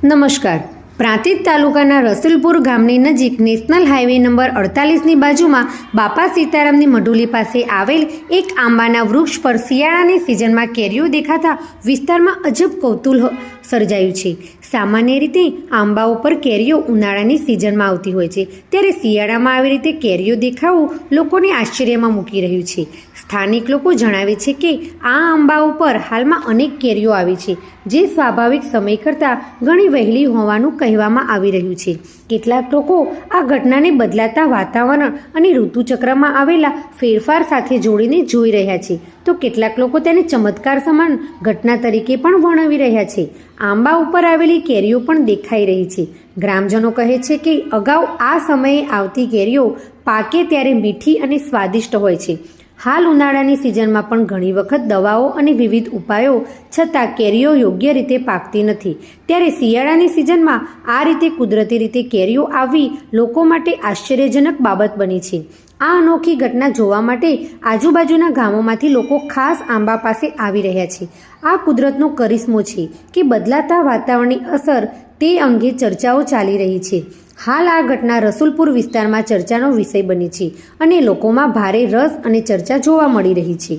નમસ્કાર। પ્રાંતિજ તાલુકાના રસુલપુર ગામની નજીક નેશનલ હાઈવે નંબર 48ની બાજુમાં બાપા સીતારામની મઢુલી પાસે આવેલ એક આંબાના વૃક્ષ પર શિયાળાની સિઝનમાં કેરીઓ દેખાતા વિસ્તારમાં અજબ કૌતૂહલ સર્જાયું છે। સામાન્ય રીતે આંબા ઉપર કેરીઓ ઉનાળાની સિઝનમાં આવતી હોય છે, ત્યારે શિયાળામાં આવી રીતે કેરીઓ દેખાવું લોકોને આશ્ચર્યમાં મૂકી રહ્યું છે। સ્થાનિક લોકો જણાવે છે કે આ આંબા ઉપર હાલમાં અનેક કેરીઓ આવી છે, જે સ્વાભાવિક સમય કરતાં ઘણી વહેલી હોવાનું કહેવામાં આવી રહ્યું છે। કેટલાક લોકો આ ઘટનાને બદલાતા વાતાવરણ અને ઋતુચક્રમાં આવેલા ફેરફાર સાથે જોડીને જોઈ રહ્યા છે, તો કેટલાક લોકો તેને ચમત્કાર સમાન ઘટના તરીકે પણ વર્ણવી રહ્યા છે। આંબા ઉપર આવેલી કેરીઓ પણ દેખાઈ રહી છે। ગ્રામજનો કહે છે કે અગાઉ આ સમયે આવતી કેરીઓ પાકે ત્યારે મીઠી અને સ્વાદિષ્ટ હોય છે। હાલ ઉનાળાની સિઝનમાં પણ ઘણી વખત દવાઓ અને વિવિધ ઉપાયો છતાં કેરીઓ યોગ્ય રીતે પાકતી નથી, ત્યારે શિયાળાની સિઝનમાં આ રીતે કુદરતી રીતે કેરીઓ આવવી લોકો માટે આશ્ચર્યજનક બાબત બની છે। આ અનોખી ઘટના જોવા માટે આજુબાજુના ગામોમાંથી લોકો ખાસ આંબા પાસે આવી રહ્યા છે। આ કુદરતનો કરિશ્મો છે કે બદલાતા વાતાવરણની અસર તે અંગે ચર્ચાઓ ચાલી રહી છે। હાલ આ ઘટના રસુલપુર વિસ્તારમાં ચર્ચાનો વિષય બની છે અને લોકોમાં ભારે રસ અને ચર્ચા જોવા મળી રહી છે।